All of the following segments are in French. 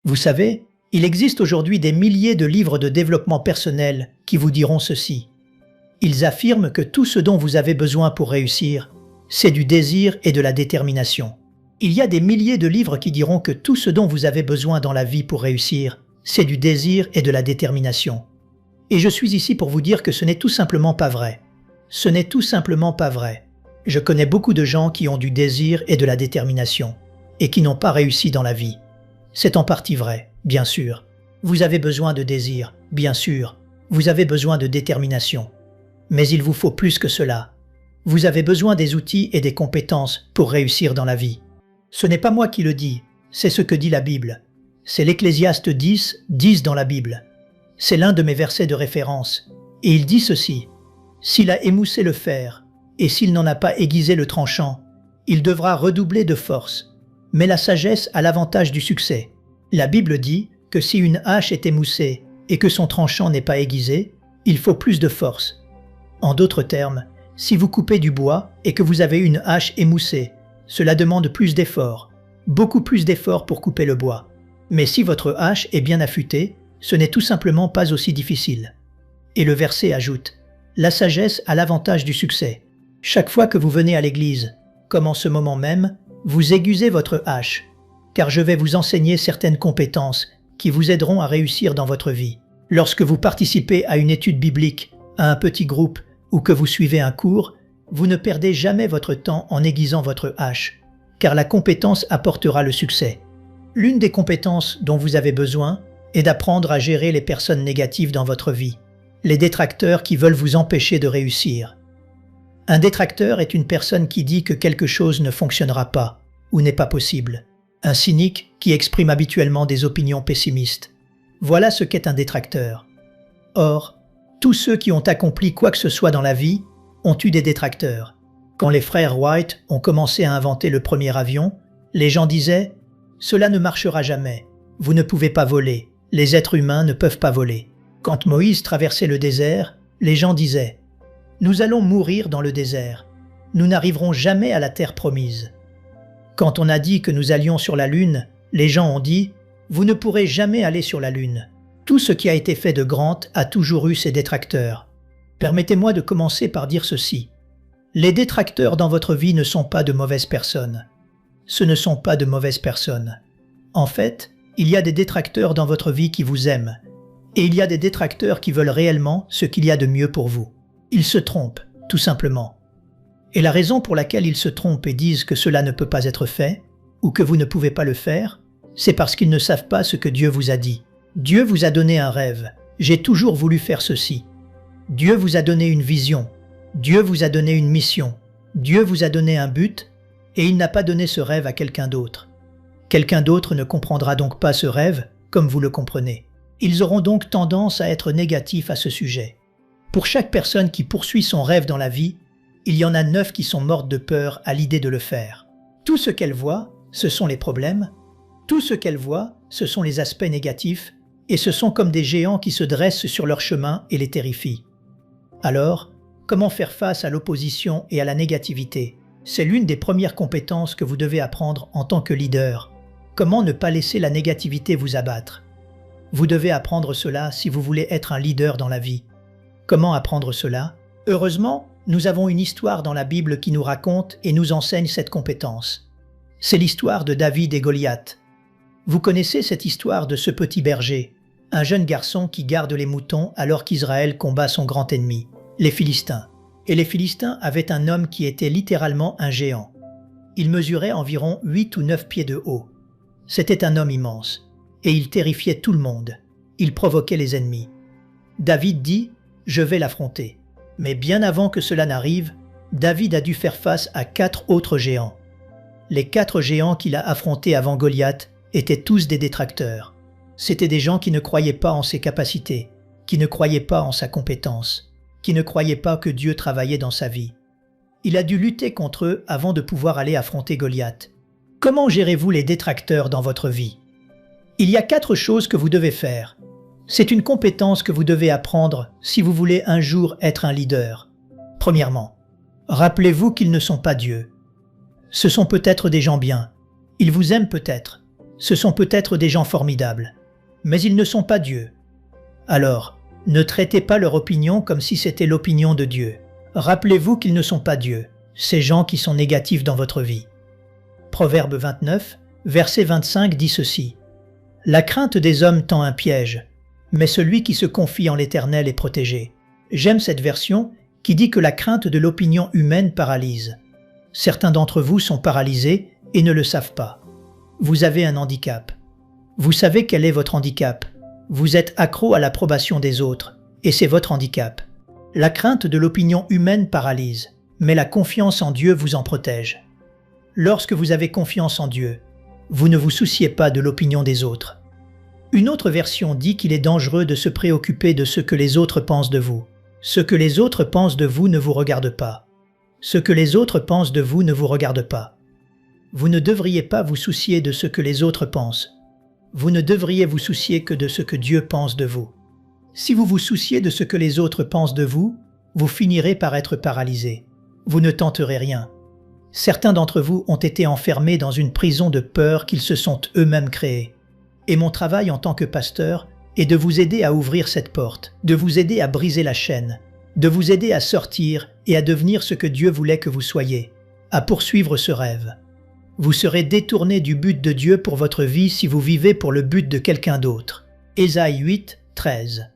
Vous savez, il existe aujourd'hui des milliers de livres de développement personnel qui vous diront ceci. Ils affirment que tout ce dont vous avez besoin pour réussir, c'est du désir et de la détermination. Il y a des milliers de livres qui diront que tout ce dont vous avez besoin dans la vie pour réussir, c'est du désir et de la détermination. Et je suis ici pour vous dire que ce n'est tout simplement pas vrai. Ce n'est tout simplement pas vrai. Je connais beaucoup de gens qui ont du désir et de la détermination, et qui n'ont pas réussi dans la vie. C'est en partie vrai, bien sûr. Vous avez besoin de désir, bien sûr. Vous avez besoin de détermination. Mais il vous faut plus que cela. Vous avez besoin des outils et des compétences pour réussir dans la vie. Ce n'est pas moi qui le dis, c'est ce que dit la Bible. C'est l'Ecclésiaste 10, 10 dans la Bible. C'est l'un de mes versets de référence. Et il dit ceci. « S'il a émoussé le fer, et s'il n'en a pas aiguisé le tranchant, il devra redoubler de force. Mais la sagesse a l'avantage du succès. » La Bible dit que si une hache est émoussée et que son tranchant n'est pas aiguisé, il faut plus de force. En d'autres termes, si vous coupez du bois et que vous avez une hache émoussée, cela demande plus d'efforts, beaucoup plus d'efforts pour couper le bois. Mais si votre hache est bien affûtée, ce n'est tout simplement pas aussi difficile. Et le verset ajoute « La sagesse a l'avantage du succès. Chaque fois que vous venez à l'église, comme en ce moment même, vous aiguisez votre hache, car je vais vous enseigner certaines compétences qui vous aideront à réussir dans votre vie. Lorsque vous participez à une étude biblique, à un petit groupe ou que vous suivez un cours, vous ne perdez jamais votre temps en aiguisant votre hache, car la compétence apportera le succès. L'une des compétences dont vous avez besoin est d'apprendre à gérer les personnes négatives dans votre vie, les détracteurs qui veulent vous empêcher de réussir. Un détracteur est une personne qui dit que quelque chose ne fonctionnera pas ou n'est pas possible. Un cynique qui exprime habituellement des opinions pessimistes. Voilà ce qu'est un détracteur. Or, tous ceux qui ont accompli quoi que ce soit dans la vie ont eu des détracteurs. Quand les frères Wright ont commencé à inventer le premier avion, les gens disaient « Cela ne marchera jamais, vous ne pouvez pas voler, les êtres humains ne peuvent pas voler ». Quand Moïse traversait le désert, les gens disaient « Nous allons mourir dans le désert, nous n'arriverons jamais à la terre promise ». Quand on a dit que nous allions sur la Lune, les gens ont dit « Vous ne pourrez jamais aller sur la Lune ». Tout ce qui a été fait de grand a toujours eu ses détracteurs. Permettez-moi de commencer par dire ceci. Les détracteurs dans votre vie ne sont pas de mauvaises personnes. Ce ne sont pas de mauvaises personnes. En fait, il y a des détracteurs dans votre vie qui vous aiment. Et il y a des détracteurs qui veulent réellement ce qu'il y a de mieux pour vous. Ils se trompent, tout simplement. Et la raison pour laquelle ils se trompent et disent que cela ne peut pas être fait, ou que vous ne pouvez pas le faire, c'est parce qu'ils ne savent pas ce que Dieu vous a dit. Dieu vous a donné un rêve. J'ai toujours voulu faire ceci. Dieu vous a donné une vision. Dieu vous a donné une mission. Dieu vous a donné un but, et il n'a pas donné ce rêve à quelqu'un d'autre. Quelqu'un d'autre ne comprendra donc pas ce rêve comme vous le comprenez. Ils auront donc tendance à être négatifs à ce sujet. Pour chaque personne qui poursuit son rêve dans la vie, il y en a 9 qui sont mortes de peur à l'idée de le faire. Tout ce qu'elles voient, ce sont les problèmes. Tout ce qu'elles voient, ce sont les aspects négatifs, et ce sont comme des géants qui se dressent sur leur chemin et les terrifient. Alors, comment faire face à l'opposition et à la négativité? C'est l'une des premières compétences que vous devez apprendre en tant que leader. Comment ne pas laisser la négativité vous abattre? Vous devez apprendre cela si vous voulez être un leader dans la vie. Comment apprendre cela? Heureusement, nous avons une histoire dans la Bible qui nous raconte et nous enseigne cette compétence. C'est l'histoire de David et Goliath. Vous connaissez cette histoire de ce petit berger, un jeune garçon qui garde les moutons alors qu'Israël combat son grand ennemi, les Philistins. Et les Philistins avaient un homme qui était littéralement un géant. Il mesurait environ 8 ou 9 pieds de haut. C'était un homme immense, et il terrifiait tout le monde. Il provoquait les ennemis. David dit « Je vais l'affronter ». Mais bien avant que cela n'arrive, David a dû faire face à 4 autres géants. Les 4 géants qu'il a affrontés avant Goliath étaient tous des détracteurs. C'étaient des gens qui ne croyaient pas en ses capacités, qui ne croyaient pas en sa compétence, qui ne croyaient pas que Dieu travaillait dans sa vie. Il a dû lutter contre eux avant de pouvoir aller affronter Goliath. Comment gérez-vous les détracteurs dans votre vie? Il y a 4 choses que vous devez faire. C'est une compétence que vous devez apprendre si vous voulez un jour être un leader. Premièrement, rappelez-vous qu'ils ne sont pas Dieu. Ce sont peut-être des gens bien. Ils vous aiment peut-être. Ce sont peut-être des gens formidables, mais ils ne sont pas Dieu. Alors, ne traitez pas leur opinion comme si c'était l'opinion de Dieu. Rappelez-vous qu'ils ne sont pas Dieu, ces gens qui sont négatifs dans votre vie. Proverbe 29, verset 25 dit ceci. « La crainte des hommes tend un piège, mais celui qui se confie en l'Éternel est protégé. » J'aime cette version qui dit que la crainte de l'opinion humaine paralyse. Certains d'entre vous sont paralysés et ne le savent pas. Vous avez un handicap. Vous savez quel est votre handicap. Vous êtes accro à l'approbation des autres, et c'est votre handicap. La crainte de l'opinion humaine paralyse, mais la confiance en Dieu vous en protège. Lorsque vous avez confiance en Dieu, vous ne vous souciez pas de l'opinion des autres. Une autre version dit qu'il est dangereux de se préoccuper de ce que les autres pensent de vous. Ce que les autres pensent de vous ne vous regarde pas. Ce que les autres pensent de vous ne vous regarde pas. Vous ne devriez pas vous soucier de ce que les autres pensent. Vous ne devriez vous soucier que de ce que Dieu pense de vous. Si vous vous souciez de ce que les autres pensent de vous, vous finirez par être paralysé. Vous ne tenterez rien. Certains d'entre vous ont été enfermés dans une prison de peur qu'ils se sont eux-mêmes créés. Et mon travail en tant que pasteur est de vous aider à ouvrir cette porte, de vous aider à briser la chaîne, de vous aider à sortir et à devenir ce que Dieu voulait que vous soyez, à poursuivre ce rêve. Vous serez détourné du but de Dieu pour votre vie si vous vivez pour le but de quelqu'un d'autre. Ésaïe 8, 13.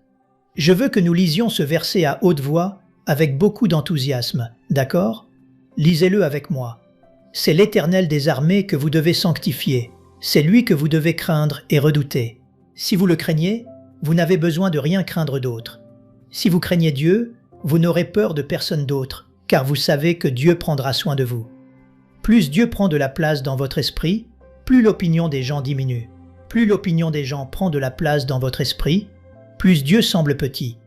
Je veux que nous lisions ce verset à haute voix avec beaucoup d'enthousiasme, d'accord? Lisez-le avec moi. C'est l'Éternel des armées que vous devez sanctifier. C'est lui que vous devez craindre et redouter. Si vous le craignez, vous n'avez besoin de rien craindre d'autre. Si vous craignez Dieu, vous n'aurez peur de personne d'autre, car vous savez que Dieu prendra soin de vous. Plus Dieu prend de la place dans votre esprit, plus l'opinion des gens diminue. Plus l'opinion des gens prend de la place dans votre esprit, plus Dieu semble petit.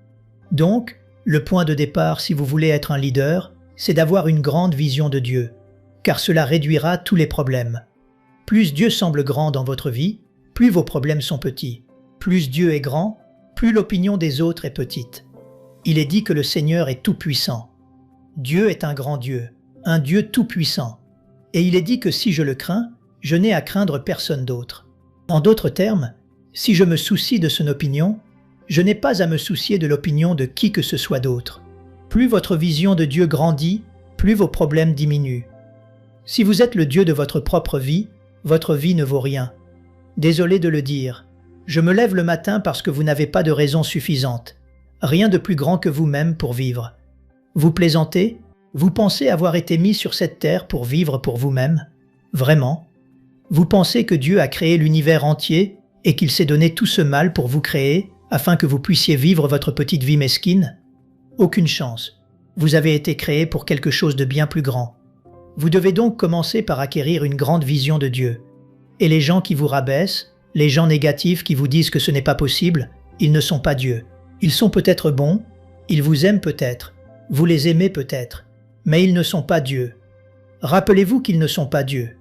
Donc, le point de départ si vous voulez être un leader, c'est d'avoir une grande vision de Dieu, car cela réduira tous les problèmes. Plus Dieu semble grand dans votre vie, plus vos problèmes sont petits. Plus Dieu est grand, plus l'opinion des autres est petite. Il est dit que le Seigneur est tout-puissant. Dieu est un grand Dieu, un Dieu tout-puissant. Et il est dit que si je le crains, je n'ai à craindre personne d'autre. En d'autres termes, si je me soucie de son opinion, je n'ai pas à me soucier de l'opinion de qui que ce soit d'autre. Plus votre vision de Dieu grandit, plus vos problèmes diminuent. Si vous êtes le Dieu de votre propre vie, votre vie ne vaut rien. Désolé de le dire, je me lève le matin parce que vous n'avez pas de raison suffisante. Rien de plus grand que vous-même pour vivre. Vous plaisantez? Vous pensez avoir été mis sur cette terre pour vivre pour vous-même? Vraiment? Vous pensez que Dieu a créé l'univers entier et qu'il s'est donné tout ce mal pour vous créer afin que vous puissiez vivre votre petite vie mesquine? Aucune chance. Vous avez été créé pour quelque chose de bien plus grand. Vous devez donc commencer par acquérir une grande vision de Dieu. Et les gens qui vous rabaissent, les gens négatifs qui vous disent que ce n'est pas possible, ils ne sont pas Dieu. Ils sont peut-être bons, ils vous aiment peut-être, vous les aimez peut-être, mais ils ne sont pas Dieu. Rappelez-vous qu'ils ne sont pas Dieu.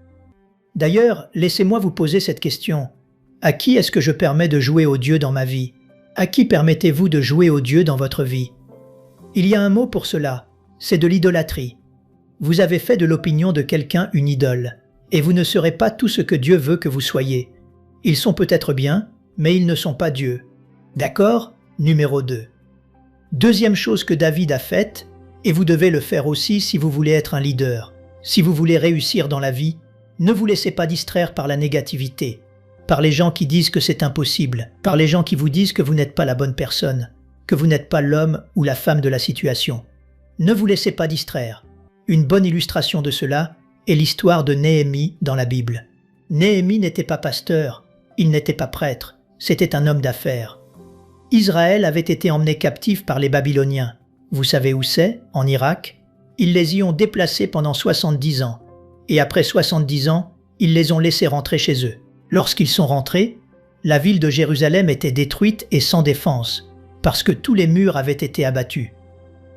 D'ailleurs, laissez-moi vous poser cette question. À qui est-ce que je permets de jouer au Dieu dans ma vie? À qui permettez-vous de jouer au Dieu dans votre vie? Il y a un mot pour cela, c'est de l'idolâtrie. Vous avez fait de l'opinion de quelqu'un une idole, et vous ne serez pas tout ce que Dieu veut que vous soyez. Ils sont peut-être bien, mais ils ne sont pas Dieu. D'accord? Numéro 2. Deuxième chose que David a faite, et vous devez le faire aussi si vous voulez être un leader. Si vous voulez réussir dans la vie, ne vous laissez pas distraire par la négativité, par les gens qui disent que c'est impossible, par les gens qui vous disent que vous n'êtes pas la bonne personne, que vous n'êtes pas l'homme ou la femme de la situation. Ne vous laissez pas distraire. Une bonne illustration de cela est l'histoire de Néhémie dans la Bible. Néhémie n'était pas pasteur, il n'était pas prêtre, c'était un homme d'affaires. Israël avait été emmené captif par les Babyloniens. Vous savez où c'est? En Irak. Ils les y ont déplacés pendant 70 ans. Et après 70 ans, ils les ont laissés rentrer chez eux. Lorsqu'ils sont rentrés, la ville de Jérusalem était détruite et sans défense, parce que tous les murs avaient été abattus.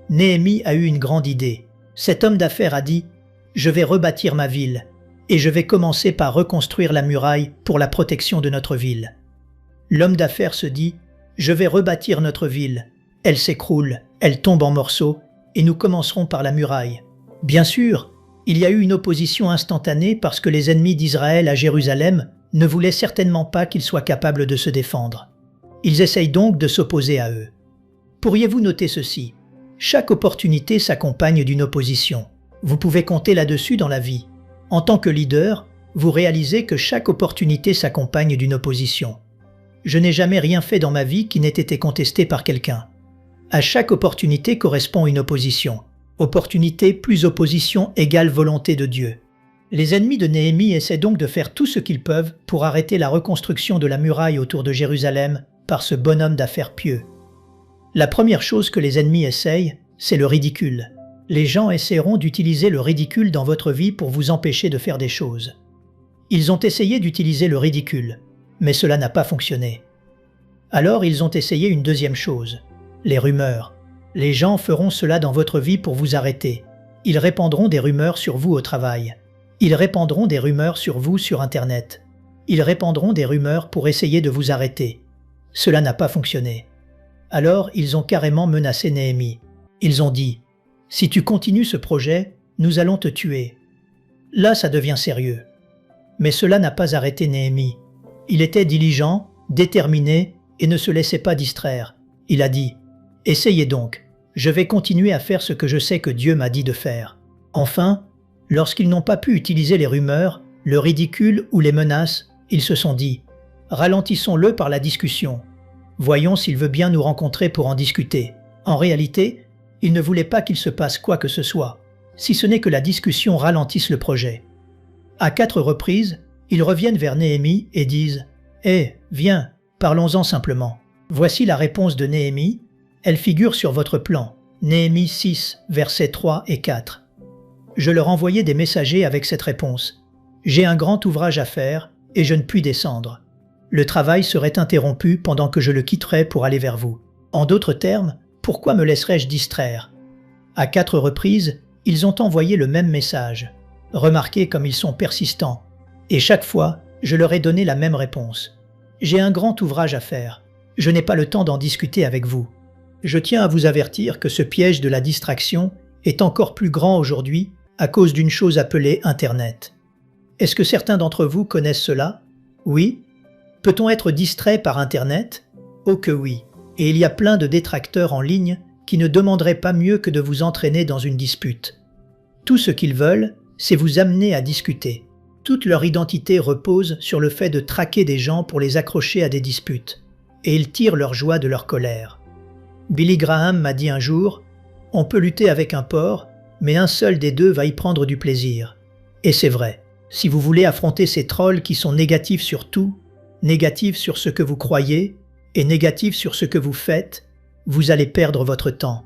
Néhémie a eu une grande idée. Cet homme d'affaires a dit « Je vais rebâtir ma ville, et je vais commencer par reconstruire la muraille pour la protection de notre ville. » L'homme d'affaires se dit « Je vais rebâtir notre ville. Elle s'écroule, elle tombe en morceaux, et nous commencerons par la muraille. » Bien sûr, il y a eu une opposition instantanée parce que les ennemis d'Israël à Jérusalem ne voulaient certainement pas qu'ils soient capables de se défendre. Ils essayent donc de s'opposer à eux. Pourriez-vous noter ceci? Chaque opportunité s'accompagne d'une opposition. Vous pouvez compter là-dessus dans la vie. En tant que leader, vous réalisez que chaque opportunité s'accompagne d'une opposition. Je n'ai jamais rien fait dans ma vie qui n'ait été contesté par quelqu'un. À chaque opportunité correspond une opposition. Opportunité plus opposition égale volonté de Dieu. Les ennemis de Néhémie essaient donc de faire tout ce qu'ils peuvent pour arrêter la reconstruction de la muraille autour de Jérusalem par ce bonhomme d'affaires pieux. La première chose que les ennemis essayent, c'est le ridicule. Les gens essaieront d'utiliser le ridicule dans votre vie pour vous empêcher de faire des choses. Ils ont essayé d'utiliser le ridicule, mais cela n'a pas fonctionné. Alors ils ont essayé une deuxième chose, les rumeurs. Les gens feront cela dans votre vie pour vous arrêter. Ils répandront des rumeurs sur vous au travail. Ils répandront des rumeurs sur vous sur Internet. Ils répandront des rumeurs pour essayer de vous arrêter. Cela n'a pas fonctionné. Alors ils ont carrément menacé Néhémie. Ils ont dit « Si tu continues ce projet, nous allons te tuer. » Là, ça devient sérieux. Mais cela n'a pas arrêté Néhémie. Il était diligent, déterminé et ne se laissait pas distraire. Il a dit « Essayez donc, je vais continuer à faire ce que je sais que Dieu m'a dit de faire. » Enfin, lorsqu'ils n'ont pas pu utiliser les rumeurs, le ridicule ou les menaces, ils se sont dit « Ralentissons-le par la discussion. Voyons s'il veut bien nous rencontrer pour en discuter. » En réalité, ils ne voulaient pas qu'il se passe quoi que ce soit, si ce n'est que la discussion ralentisse le projet. À 4 reprises, ils reviennent vers Néhémie et disent « Hé, viens, parlons-en simplement. » Voici la réponse de Néhémie. Elle figure sur votre plan. Néhémie 6, versets 3 et 4. Je leur envoyai des messagers avec cette réponse. « J'ai un grand ouvrage à faire et je ne puis descendre. Le travail serait interrompu pendant que je le quitterais pour aller vers vous. En d'autres termes, pourquoi me laisserais-je distraire ?» À 4 reprises, ils ont envoyé le même message. Remarquez comme ils sont persistants. Et chaque fois, je leur ai donné la même réponse. « J'ai un grand ouvrage à faire. Je n'ai pas le temps d'en discuter avec vous. » Je tiens à vous avertir que ce piège de la distraction est encore plus grand aujourd'hui à cause d'une chose appelée Internet. Est-ce que certains d'entre vous connaissent cela? Oui? Peut-on être distrait par Internet? Oh que oui. Et il y a plein de détracteurs en ligne qui ne demanderaient pas mieux que de vous entraîner dans une dispute. Tout ce qu'ils veulent, c'est vous amener à discuter. Toute leur identité repose sur le fait de traquer des gens pour les accrocher à des disputes. Et ils tirent leur joie de leur colère. Billy Graham m'a dit un jour « On peut lutter avec un porc, mais un seul des deux va y prendre du plaisir. » Et c'est vrai. Si vous voulez affronter ces trolls qui sont négatifs sur tout, négatifs sur ce que vous croyez et négatifs sur ce que vous faites, vous allez perdre votre temps.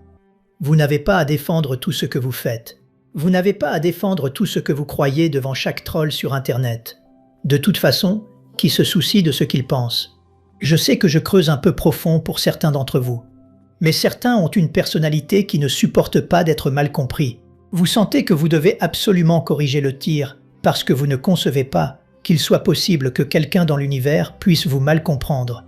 Vous n'avez pas à défendre tout ce que vous faites. Vous n'avez pas à défendre tout ce que vous croyez devant chaque troll sur Internet. De toute façon, qui se soucie de ce qu'il pense? Je sais que je creuse un peu profond pour certains d'entre vous. Mais certains ont une personnalité qui ne supporte pas d'être mal compris. Vous sentez que vous devez absolument corriger le tir parce que vous ne concevez pas qu'il soit possible que quelqu'un dans l'univers puisse vous mal comprendre.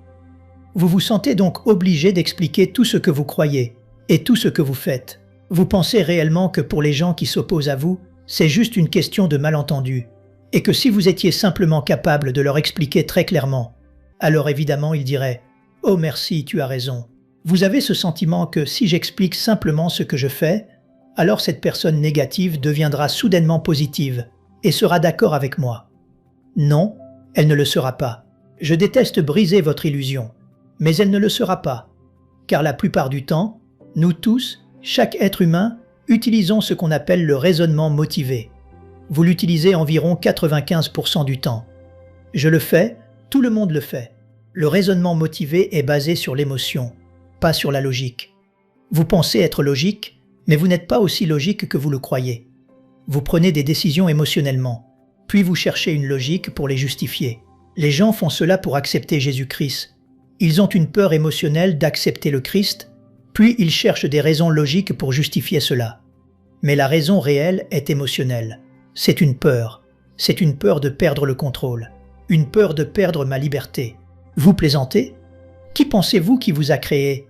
Vous vous sentez donc obligé d'expliquer tout ce que vous croyez et tout ce que vous faites. Vous pensez réellement que pour les gens qui s'opposent à vous, c'est juste une question de malentendu, et que si vous étiez simplement capable de leur expliquer très clairement, alors évidemment ils diraient « Oh merci, tu as raison ». Vous avez ce sentiment que si j'explique simplement ce que je fais, alors cette personne négative deviendra soudainement positive et sera d'accord avec moi. Non, elle ne le sera pas. Je déteste briser votre illusion, mais elle ne le sera pas, car la plupart du temps, nous tous, chaque être humain, utilisons ce qu'on appelle le raisonnement motivé. Vous l'utilisez environ 95% du temps. Je le fais, tout le monde le fait. Le raisonnement motivé est basé sur l'émotion, pas sur la logique. Vous pensez être logique, mais vous n'êtes pas aussi logique que vous le croyez. Vous prenez des décisions émotionnellement, puis vous cherchez une logique pour les justifier. Les gens font cela pour accepter Jésus-Christ. Ils ont une peur émotionnelle d'accepter le Christ, puis ils cherchent des raisons logiques pour justifier cela. Mais la raison réelle est émotionnelle. C'est une peur. C'est une peur de perdre le contrôle. Une peur de perdre ma liberté. Vous plaisantez? Qui pensez-vous qui vous a créé?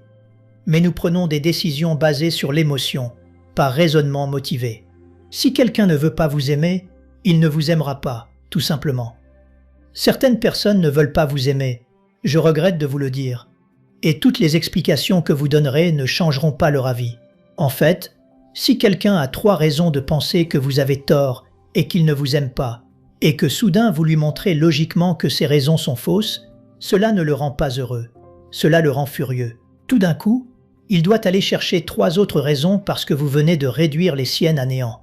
Mais nous prenons des décisions basées sur l'émotion, par raisonnement motivé. Si quelqu'un ne veut pas vous aimer, il ne vous aimera pas, tout simplement. Certaines personnes ne veulent pas vous aimer. Je regrette de vous le dire. Et toutes les explications que vous donnerez ne changeront pas leur avis. En fait, si quelqu'un a 3 raisons de penser que vous avez tort et qu'il ne vous aime pas, et que soudain vous lui montrez logiquement que ces raisons sont fausses, cela ne le rend pas heureux. Cela le rend furieux. Tout d'un coup, il doit aller chercher 3 autres raisons parce que vous venez de réduire les siennes à néant.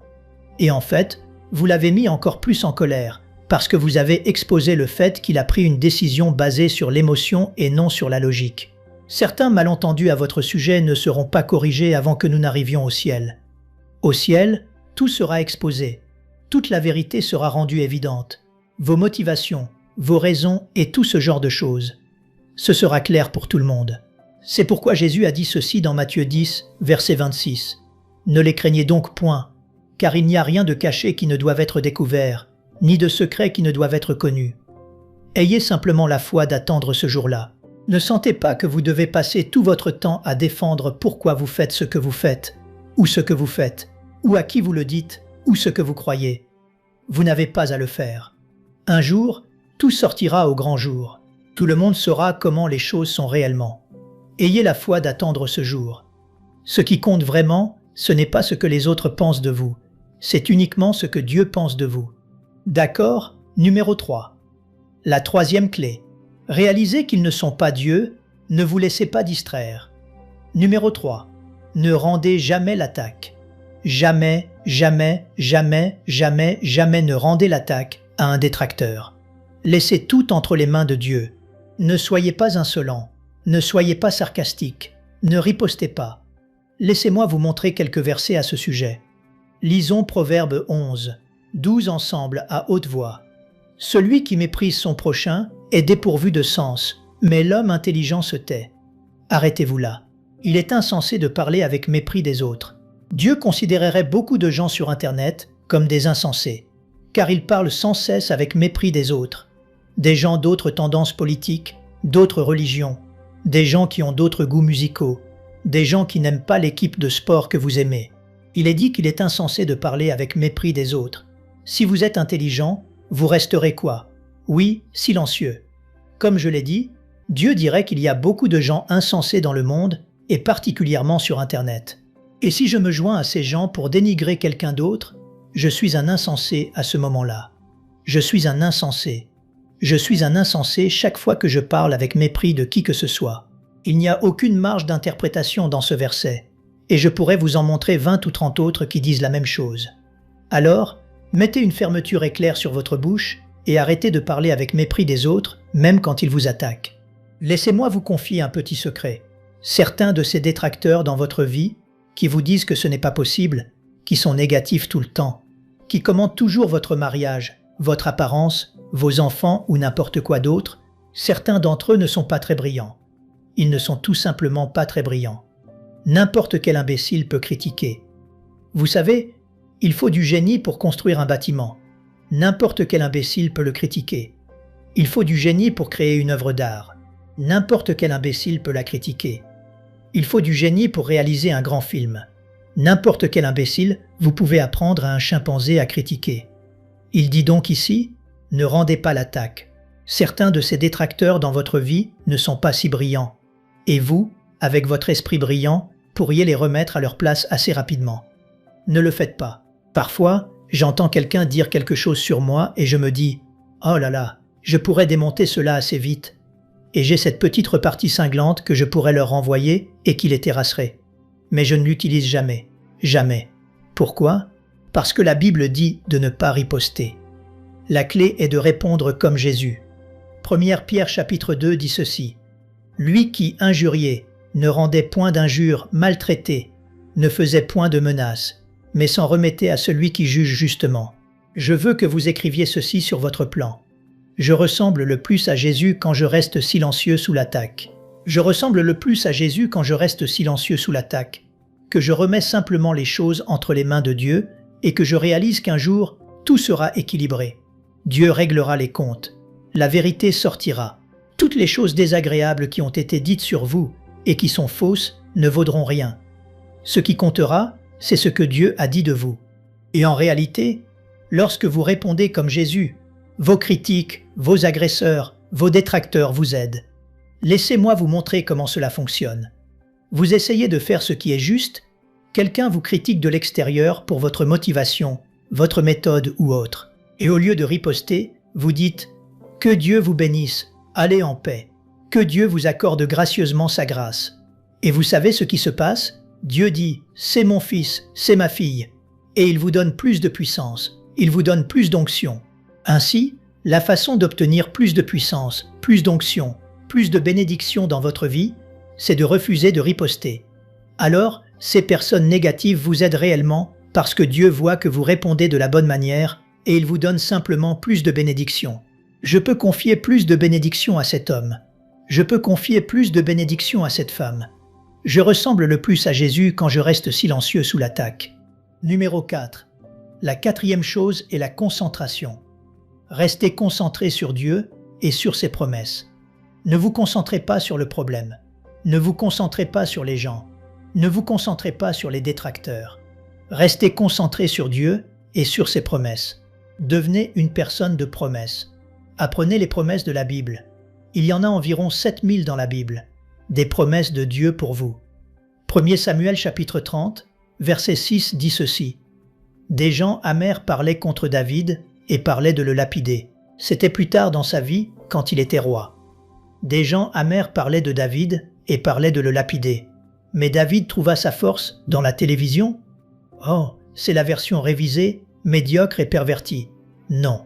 Et en fait, vous l'avez mis encore plus en colère, parce que vous avez exposé le fait qu'il a pris une décision basée sur l'émotion et non sur la logique. Certains malentendus à votre sujet ne seront pas corrigés avant que nous n'arrivions au ciel. Au ciel, tout sera exposé. Toute la vérité sera rendue évidente. Vos motivations, vos raisons et tout ce genre de choses. Ce sera clair pour tout le monde. C'est pourquoi Jésus a dit ceci dans Matthieu 10, verset 26. « Ne les craignez donc point, car il n'y a rien de caché qui ne doive être découvert, ni de secret qui ne doive être connu. Ayez simplement la foi d'attendre ce jour-là. Ne sentez pas que vous devez passer tout votre temps à défendre pourquoi vous faites ce que vous faites, ou ce que vous faites, ou à qui vous le dites, ou ce que vous croyez. Vous n'avez pas à le faire. Un jour, tout sortira au grand jour. Tout le monde saura comment les choses sont réellement. Ayez la foi d'attendre ce jour. Ce qui compte vraiment, ce n'est pas ce que les autres pensent de vous, c'est uniquement ce que Dieu pense de vous. D'accord? Numéro 3. La 3e clé. Réalisez qu'ils ne sont pas Dieu, ne vous laissez pas distraire. Numéro 3. Ne rendez jamais l'attaque. Jamais, jamais, jamais, jamais, jamais ne rendez l'attaque à un détracteur. Laissez tout entre les mains de Dieu. Ne soyez pas insolent, ne soyez pas sarcastique, ne ripostez pas. Laissez-moi vous montrer quelques versets à ce sujet. Lisons Proverbe 11, 12 ensemble à haute voix. « Celui qui méprise son prochain est dépourvu de sens, mais l'homme intelligent se tait. » Arrêtez-vous là. Il est insensé de parler avec mépris des autres. Dieu considérerait beaucoup de gens sur Internet comme des insensés, car ils parlent sans cesse avec mépris des autres. Des gens d'autres tendances politiques, d'autres religions, des gens qui ont d'autres goûts musicaux, des gens qui n'aiment pas l'équipe de sport que vous aimez. Il est dit qu'il est insensé de parler avec mépris des autres. Si vous êtes intelligent, vous resterez quoi? Oui, silencieux. Comme je l'ai dit, Dieu dirait qu'il y a beaucoup de gens insensés dans le monde, et particulièrement sur Internet. Et si je me joins à ces gens pour dénigrer quelqu'un d'autre, je suis un insensé à ce moment-là. Je suis un insensé. Je suis un insensé chaque fois que je parle avec mépris de qui que ce soit. Il n'y a aucune marge d'interprétation dans ce verset, et je pourrais vous en montrer 20 ou 30 autres qui disent la même chose. Alors, mettez une fermeture éclair sur votre bouche et arrêtez de parler avec mépris des autres, même quand ils vous attaquent. Laissez-moi vous confier un petit secret. Certains de ces détracteurs dans votre vie, qui vous disent que ce n'est pas possible, qui sont négatifs tout le temps, qui commentent toujours votre mariage, votre apparence, vos enfants ou n'importe quoi d'autre, certains d'entre eux ne sont pas très brillants. Ils ne sont tout simplement pas très brillants. N'importe quel imbécile peut critiquer. Vous savez, il faut du génie pour construire un bâtiment. N'importe quel imbécile peut le critiquer. Il faut du génie pour créer une œuvre d'art. N'importe quel imbécile peut la critiquer. Il faut du génie pour réaliser un grand film. N'importe quel imbécile, vous pouvez apprendre à un chimpanzé à critiquer. Il dit donc ici, ne rendez pas l'attaque. Certains de ces détracteurs dans votre vie ne sont pas si brillants. Et vous, avec votre esprit brillant, pourriez les remettre à leur place assez rapidement. Ne le faites pas. Parfois, j'entends quelqu'un dire quelque chose sur moi et je me dis « Oh là là, je pourrais démonter cela assez vite. » Et j'ai cette petite repartie cinglante que je pourrais leur renvoyer et qui les terrasserait. Mais je ne l'utilise jamais. Jamais. Pourquoi? Parce que la Bible dit de ne pas riposter. La clé est de répondre comme Jésus. 1 Pierre chapitre 2 dit ceci. « Lui qui injuriait, ne rendait point d'injures, maltraitait, ne faisait point de menaces, mais s'en remettait à celui qui juge justement. Je veux que vous écriviez ceci sur votre plan. Je ressemble le plus à Jésus quand je reste silencieux sous l'attaque. Je ressemble le plus à Jésus quand je reste silencieux sous l'attaque, que je remets simplement les choses entre les mains de Dieu et que je réalise qu'un jour, tout sera équilibré. Dieu réglera les comptes. La vérité sortira. Toutes les choses désagréables qui ont été dites sur vous et qui sont fausses ne vaudront rien. Ce qui comptera, c'est ce que Dieu a dit de vous. Et en réalité, lorsque vous répondez comme Jésus, vos critiques, vos agresseurs, vos détracteurs vous aident. Laissez-moi vous montrer comment cela fonctionne. Vous essayez de faire ce qui est juste, quelqu'un vous critique de l'extérieur pour votre motivation, votre méthode ou autre. Et au lieu de riposter, vous dites « Que Dieu vous bénisse, allez en paix, que Dieu vous accorde gracieusement sa grâce. » Et vous savez ce qui se passe? Dieu dit « C'est mon fils, c'est ma fille. » Et il vous donne plus de puissance, il vous donne plus d'onction. Ainsi, la façon d'obtenir plus de puissance, plus d'onction, plus de bénédiction dans votre vie, c'est de refuser de riposter. Alors, ces personnes négatives vous aident réellement parce que Dieu voit que vous répondez de la bonne manière et il vous donne simplement plus de bénédiction. Je peux confier plus de bénédiction à cet homme. Je peux confier plus de bénédiction à cette femme. Je ressemble le plus à Jésus quand je reste silencieux sous l'attaque. Numéro 4. La quatrième chose est la concentration. Restez concentré sur Dieu et sur ses promesses. Ne vous concentrez pas sur le problème. Ne vous concentrez pas sur les gens. Ne vous concentrez pas sur les détracteurs. Restez concentré sur Dieu et sur ses promesses. Devenez une personne de promesses. Apprenez les promesses de la Bible. Il y en a environ 7000 dans la Bible. Des promesses de Dieu pour vous. 1 Samuel chapitre 30, verset 6 dit ceci. Des gens amers parlaient contre David et parlaient de le lapider. C'était plus tard dans sa vie quand il était roi. Des gens amers parlaient de David et parlaient de le lapider. Mais David trouva sa force dans la télévision? Oh, c'est la version révisée, médiocre et pervertie. Non.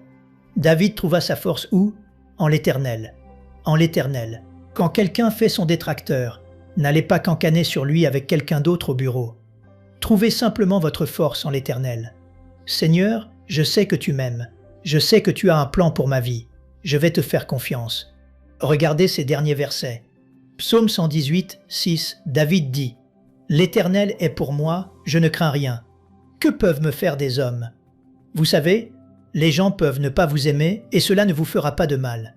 David trouva sa force où? En l'Éternel. En l'Éternel. Quand quelqu'un fait son détracteur, n'allez pas cancaner sur lui avec quelqu'un d'autre au bureau. Trouvez simplement votre force en l'Éternel. Seigneur, je sais que tu m'aimes. Je sais que tu as un plan pour ma vie. Je vais te faire confiance. Regardez ces derniers versets. Psaume 118, 6, David dit « L'Éternel est pour moi, je ne crains rien. Que peuvent me faire des hommes ?» Vous savez, les gens peuvent ne pas vous aimer et cela ne vous fera pas de mal.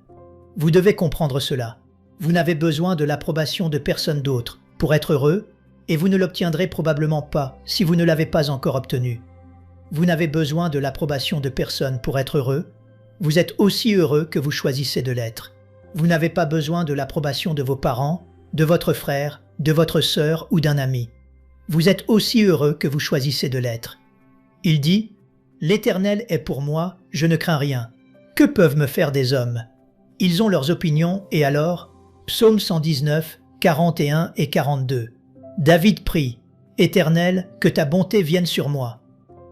Vous devez comprendre cela. Vous n'avez besoin de l'approbation de personne d'autre pour être heureux et vous ne l'obtiendrez probablement pas si vous ne l'avez pas encore obtenu. Vous n'avez besoin de l'approbation de personne pour être heureux. Vous êtes aussi heureux que vous choisissez de l'être. Vous n'avez pas besoin de l'approbation de vos parents, de votre frère, de votre sœur ou d'un ami. Vous êtes aussi heureux que vous choisissez de l'être. Il dit « L'Éternel est pour moi, je ne crains rien. Que peuvent me faire des hommes ?» Ils ont leurs opinions et alors, Psaume 119, 41 et 42. David prie « Éternel, que ta bonté vienne sur moi.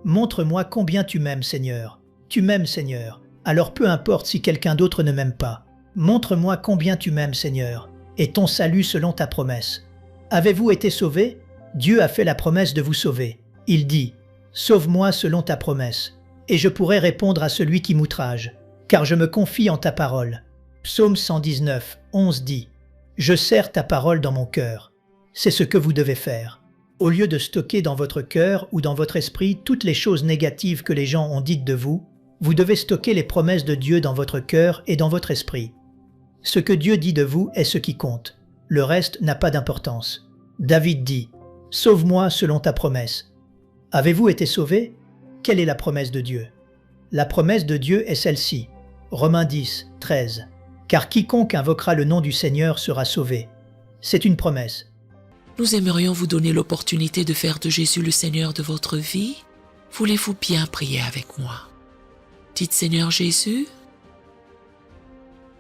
Montre-moi combien tu m'aimes, Seigneur. Tu m'aimes, Seigneur. Alors peu importe si quelqu'un d'autre ne m'aime pas. Montre-moi combien tu m'aimes, Seigneur, et ton salut selon ta promesse. Avez-vous été sauvés? Dieu a fait la promesse de vous sauver. Il dit « Sauve-moi selon ta promesse, et je pourrai répondre à celui qui m'outrage, car je me confie en ta parole. » Psaume 119, 11 dit « Je serre ta parole dans mon cœur. » C'est ce que vous devez faire. Au lieu de stocker dans votre cœur ou dans votre esprit toutes les choses négatives que les gens ont dites de vous, vous devez stocker les promesses de Dieu dans votre cœur et dans votre esprit. Ce que Dieu dit de vous est ce qui compte. Le reste n'a pas d'importance. David dit « Sauve-moi selon ta promesse. » Avez-vous été sauvés? Quelle est la promesse de Dieu? La promesse de Dieu est celle-ci. Romains 10, 13. Car quiconque invoquera le nom du Seigneur sera sauvé. C'est une promesse. Nous aimerions vous donner l'opportunité de faire de Jésus le Seigneur de votre vie. Voulez-vous bien prier avec moi? Dites Seigneur Jésus,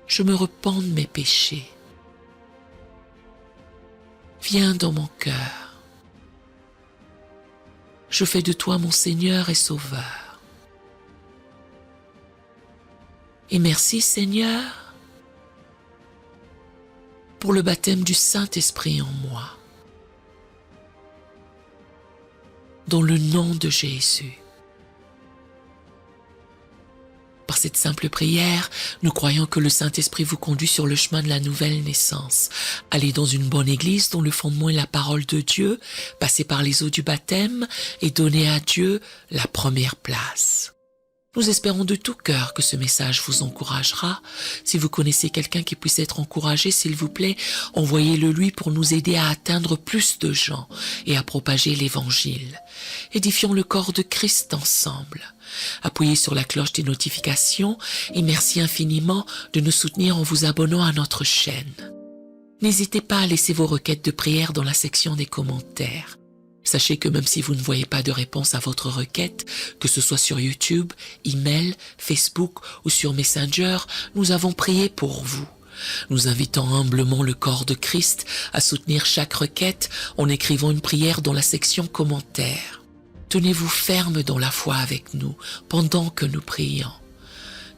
je me repens de mes péchés. Viens dans mon cœur. Je fais de toi mon Seigneur et Sauveur. Et merci Seigneur pour le baptême du Saint-Esprit en moi. Dans le nom de Jésus. Par cette simple prière, nous croyons que le Saint-Esprit vous conduit sur le chemin de la nouvelle naissance. Allez dans une bonne église dont le fondement est la parole de Dieu, passez par les eaux du baptême et donnez à Dieu la première place. Nous espérons de tout cœur que ce message vous encouragera. Si vous connaissez quelqu'un qui puisse être encouragé, s'il vous plaît, envoyez-le lui pour nous aider à atteindre plus de gens et à propager l'Évangile. Édifions le corps de Christ ensemble. Appuyez sur la cloche des notifications et merci infiniment de nous soutenir en vous abonnant à notre chaîne. N'hésitez pas à laisser vos requêtes de prière dans la section des commentaires. Sachez que même si vous ne voyez pas de réponse à votre requête, que ce soit sur YouTube, email, Facebook ou sur Messenger, nous avons prié pour vous. Nous invitons humblement le corps de Christ à soutenir chaque requête en écrivant une prière dans la section commentaires. Tenez-vous ferme dans la foi avec nous pendant que nous prions.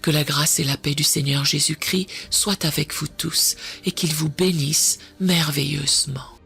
Que la grâce et la paix du Seigneur Jésus-Christ soient avec vous tous et qu'il vous bénisse merveilleusement.